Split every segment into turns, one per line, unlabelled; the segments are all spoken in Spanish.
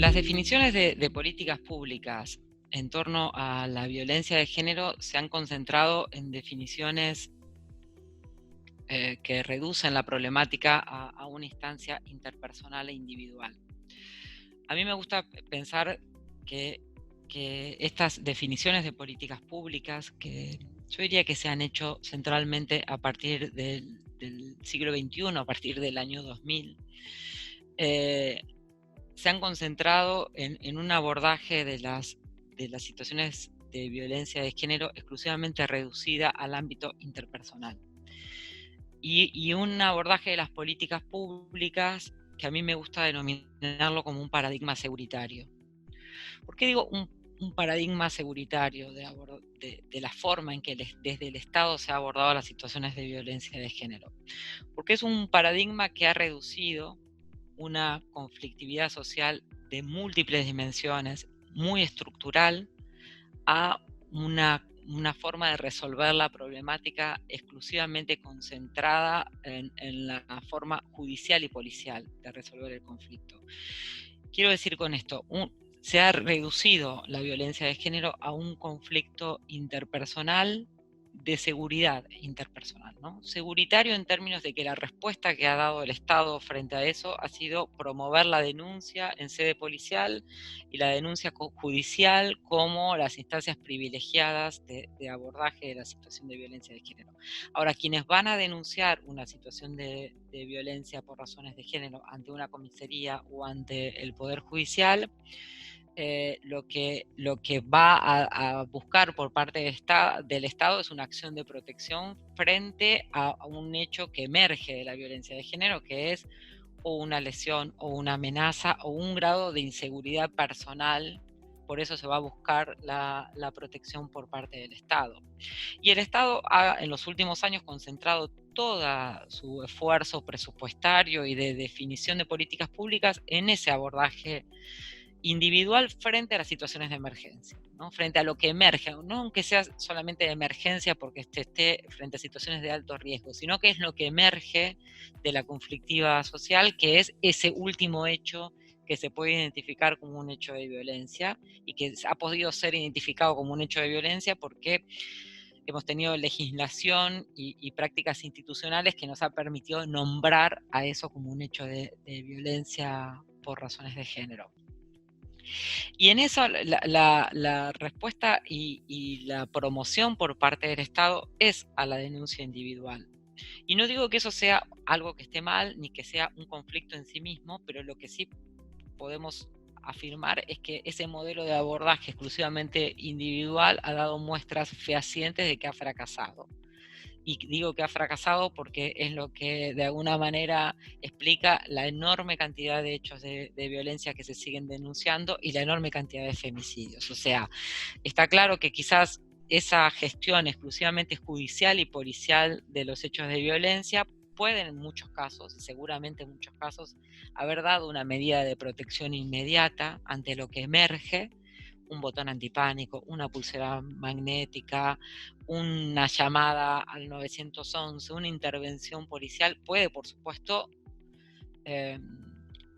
Las definiciones de políticas públicas en torno a la violencia de género se han concentrado en definiciones que reducen la problemática a una instancia interpersonal e individual. A mí me gusta pensar que estas definiciones de políticas públicas, que yo diría que se han hecho centralmente a partir del siglo XXI, a partir del año 2000, se han concentrado en un abordaje de las situaciones de violencia de género exclusivamente reducida al ámbito interpersonal. Y un abordaje de las políticas públicas que a mí me gusta denominarlo como un paradigma seguritario. ¿Por qué digo un paradigma seguritario de la forma en que desde el Estado se ha abordado las situaciones de violencia de género? Porque es un paradigma que ha reducido una conflictividad social de múltiples dimensiones, muy estructural, a una forma de resolver la problemática exclusivamente concentrada en la forma judicial y policial de resolver el conflicto. Quiero decir con esto, se ha reducido la violencia de género a un conflicto interpersonal de seguridad interpersonal, ¿no? Seguritario en términos de que la respuesta que ha dado el Estado frente a eso ha sido promover la denuncia en sede policial y la denuncia judicial como las instancias privilegiadas de abordaje de la situación de violencia de género. Ahora, quienes van a denunciar una situación de violencia por razones de género ante una comisaría o ante el Poder Judicial, lo que va a buscar por parte del Estado es una acción de protección frente a un hecho que emerge de la violencia de género, que es o una lesión o una amenaza o un grado de inseguridad personal. Por eso se va a buscar la protección por parte del Estado. Y el Estado ha, en los últimos años, concentrado todo su esfuerzo presupuestario y de definición de políticas públicas en ese abordaje individual frente a las situaciones de emergencia, ¿no? Frente a lo que emerge, no aunque sea solamente de emergencia porque esté frente a situaciones de alto riesgo, sino que es lo que emerge de la conflictiva social, que es ese último hecho que se puede identificar como un hecho de violencia y que ha podido ser identificado como un hecho de violencia porque hemos tenido legislación y prácticas institucionales que nos ha permitido nombrar a eso como un hecho de violencia por razones de género. Y en eso la respuesta y la promoción por parte del Estado es a la denuncia individual. Y no digo que eso sea algo que esté mal, ni que sea un conflicto en sí mismo, pero lo que sí podemos afirmar es que ese modelo de abordaje exclusivamente individual ha dado muestras fehacientes de que ha fracasado. Y digo que ha fracasado porque es lo que de alguna manera explica la enorme cantidad de hechos de violencia que se siguen denunciando y la enorme cantidad de femicidios. O sea, está claro que quizás esa gestión exclusivamente judicial y policial de los hechos de violencia pueden en muchos casos, y seguramente en muchos casos, haber dado una medida de protección inmediata ante lo que emerge, un botón antipánico, una pulsera magnética, una llamada al 911, una intervención policial, puede, por supuesto, eh,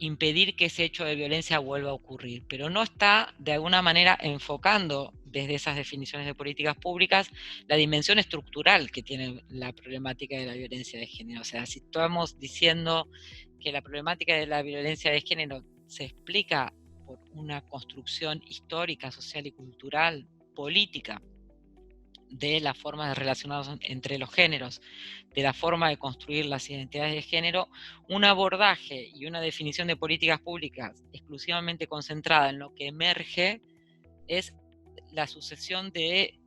impedir que ese hecho de violencia vuelva a ocurrir, pero no está de alguna manera enfocando desde esas definiciones de políticas públicas la dimensión estructural que tiene la problemática de la violencia de género. O sea, si estamos diciendo que la problemática de la violencia de género se explica por una construcción histórica, social y cultural, política, de la forma de relacionarnos entre los géneros, de la forma de construir las identidades de género, un abordaje y una definición de políticas públicas exclusivamente concentrada en lo que emerge es la sucesión de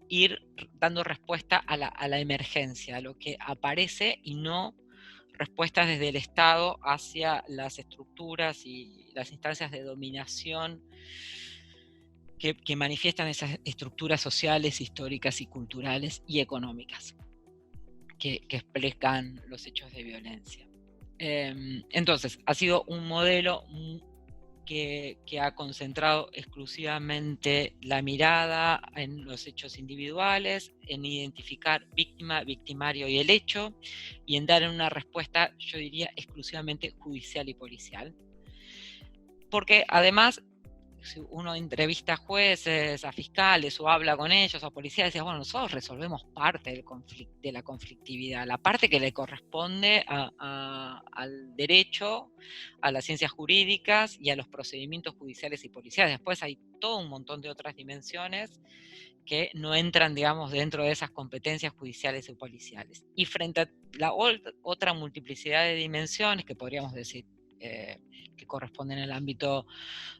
ir dando respuesta a la emergencia, a lo que aparece y no respuestas desde el Estado hacia las estructuras y las instancias de dominación que manifiestan esas estructuras sociales, históricas y culturales y económicas que explican los hechos de violencia. Entonces, ha sido un modelo que ha concentrado exclusivamente la mirada en los hechos individuales, en identificar víctima, victimario y el hecho, y en dar una respuesta, yo diría, exclusivamente judicial y policial. porque además, si uno entrevista a jueces, a fiscales o habla con ellos, a policías, decía, bueno, nosotros resolvemos parte de la conflictividad, la parte que le corresponde al derecho, a las ciencias jurídicas y a los procedimientos judiciales y policiales. Después hay todo un montón de otras dimensiones que no entran, digamos, dentro de esas competencias judiciales y policiales. Y frente a la otra multiplicidad de dimensiones que podríamos decir que corresponden al ámbito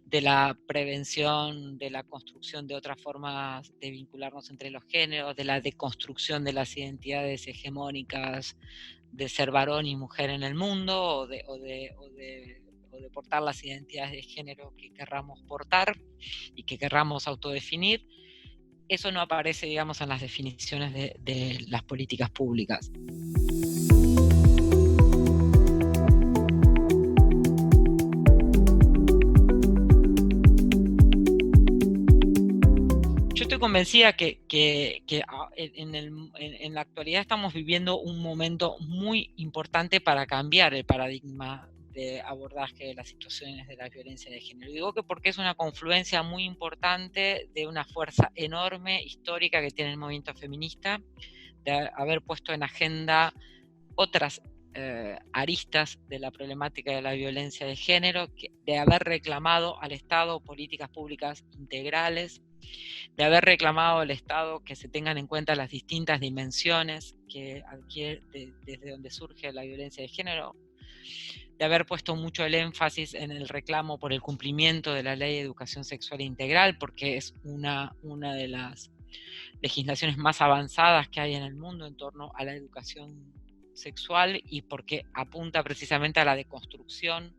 de la prevención, de la construcción de otras formas de vincularnos entre los géneros, de la deconstrucción de las identidades hegemónicas de ser varón y mujer en el mundo, o de portar las identidades de género que querramos portar y que querramos autodefinir. Eso no aparece, digamos, en las definiciones de las políticas públicas. Yo estoy convencida que en la actualidad estamos viviendo un momento muy importante para cambiar el paradigma de abordaje de las situaciones de la violencia de género. Y digo que porque es una confluencia muy importante de una fuerza enorme, histórica, que tiene el movimiento feminista, de haber puesto en agenda otras aristas de la problemática de la violencia de género, de haber reclamado al Estado políticas públicas integrales, de haber reclamado al Estado que se tengan en cuenta las distintas dimensiones que adquiere desde donde surge la violencia de género, de haber puesto mucho el énfasis en el reclamo por el cumplimiento de la Ley de Educación Sexual Integral, porque es una de las legislaciones más avanzadas que hay en el mundo en torno a la educación sexual y porque apunta precisamente a la deconstrucción,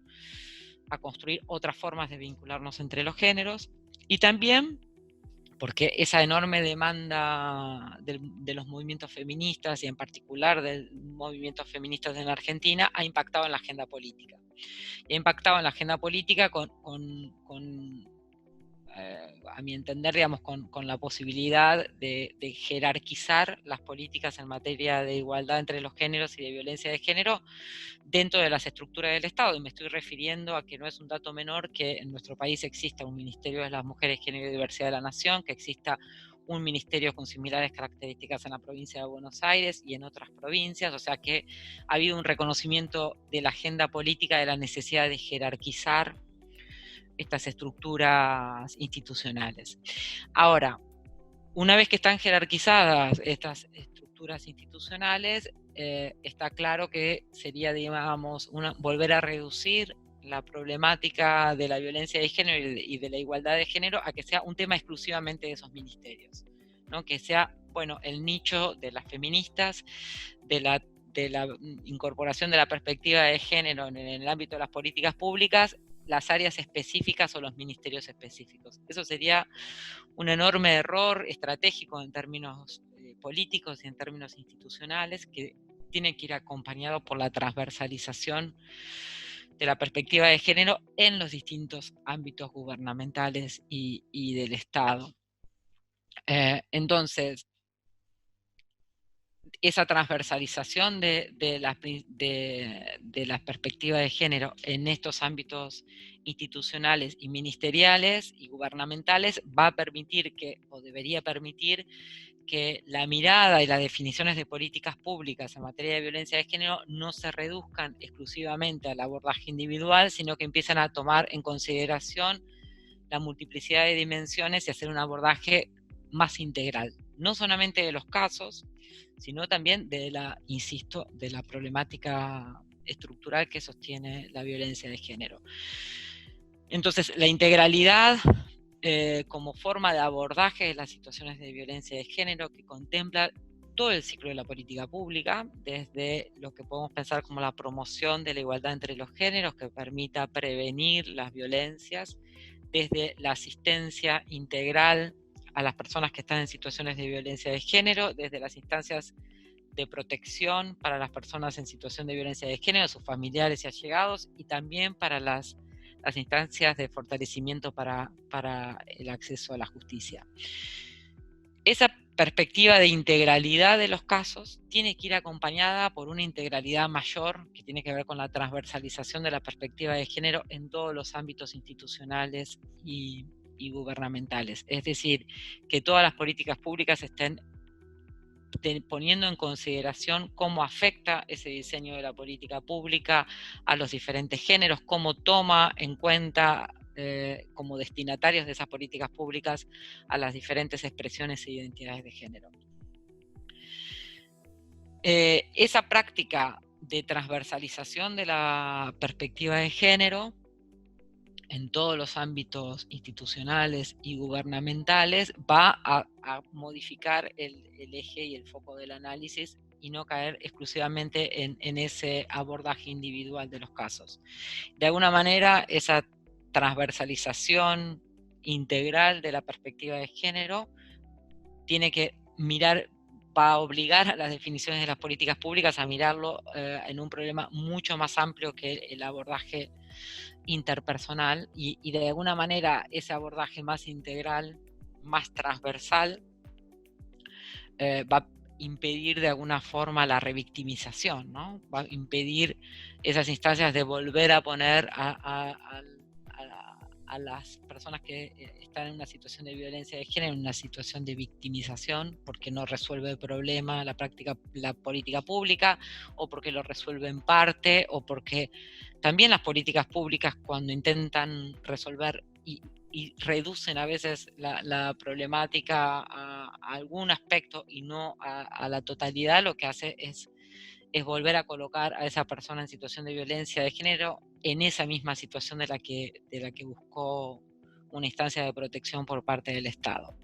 a construir otras formas de vincularnos entre los géneros, y también porque esa enorme demanda de los movimientos feministas y en particular de movimientos feministas en Argentina ha impactado en la agenda política. Y ha impactado en la agenda política a mi entender, digamos, con la posibilidad de jerarquizar las políticas en materia de igualdad entre los géneros y de violencia de género dentro de las estructuras del Estado. Y me estoy refiriendo a que no es un dato menor que en nuestro país exista un Ministerio de las Mujeres, Género y Diversidad de la Nación, que exista un ministerio con similares características en la provincia de Buenos Aires y en otras provincias, o sea que ha habido un reconocimiento de la agenda política de la necesidad de jerarquizar estas estructuras institucionales. Ahora, una vez que están jerarquizadas estas estructuras institucionales, está claro que sería, digamos, volver a reducir la problemática de la violencia de género y de la igualdad de género a que sea un tema exclusivamente de esos ministerios, ¿no? Que sea, bueno, el nicho de las feministas, de la incorporación de la perspectiva de género en el ámbito de las políticas públicas, las áreas específicas o los ministerios específicos. Eso sería un enorme error estratégico en términos políticos y en términos institucionales, que tiene que ir acompañado por la transversalización de la perspectiva de género en los distintos ámbitos gubernamentales y del Estado. Entonces, esa transversalización de la perspectiva de género en estos ámbitos institucionales y ministeriales y gubernamentales va a permitir o debería permitir que la mirada y las definiciones de políticas públicas en materia de violencia de género no se reduzcan exclusivamente al abordaje individual, sino que empiezan a tomar en consideración la multiplicidad de dimensiones y hacer un abordaje más integral, no solamente de los casos, sino también de la problemática estructural que sostiene la violencia de género. Entonces, la integralidad como forma de abordaje de las situaciones de violencia de género, que contempla todo el ciclo de la política pública, desde lo que podemos pensar como la promoción de la igualdad entre los géneros, que permita prevenir las violencias, desde la asistencia integral a las personas que están en situaciones de violencia de género, desde las instancias de protección para las personas en situación de violencia de género, sus familiares y allegados, y también para las instancias de fortalecimiento para el acceso a la justicia. Esa perspectiva de integralidad de los casos tiene que ir acompañada por una integralidad mayor que tiene que ver con la transversalización de la perspectiva de género en todos los ámbitos institucionales y gubernamentales. Es decir, que todas las políticas públicas estén poniendo en consideración cómo afecta ese diseño de la política pública a los diferentes géneros, cómo toma en cuenta como destinatarios de esas políticas públicas a las diferentes expresiones e identidades de género. Esa práctica de transversalización de la perspectiva de género en todos los ámbitos institucionales y gubernamentales va a modificar el eje y el foco del análisis y no caer exclusivamente en ese abordaje individual de los casos. De alguna manera, esa transversalización integral de la perspectiva de género tiene que mirar, va a obligar a las definiciones de las políticas públicas a mirarlo en un problema mucho más amplio que el abordaje interpersonal y de alguna manera ese abordaje más integral, más transversal, va a impedir de alguna forma la revictimización, ¿no? Va a impedir esas instancias de volver a poner a las personas que están en una situación de violencia de género en una situación de victimización porque no resuelve el problema la política pública, o porque lo resuelve en parte, o porque también las políticas públicas, cuando intentan resolver y reducen a veces la problemática a algún aspecto y no a la totalidad, lo que hace es volver a colocar a esa persona en situación de violencia de género en esa misma situación de la que buscó una instancia de protección por parte del Estado.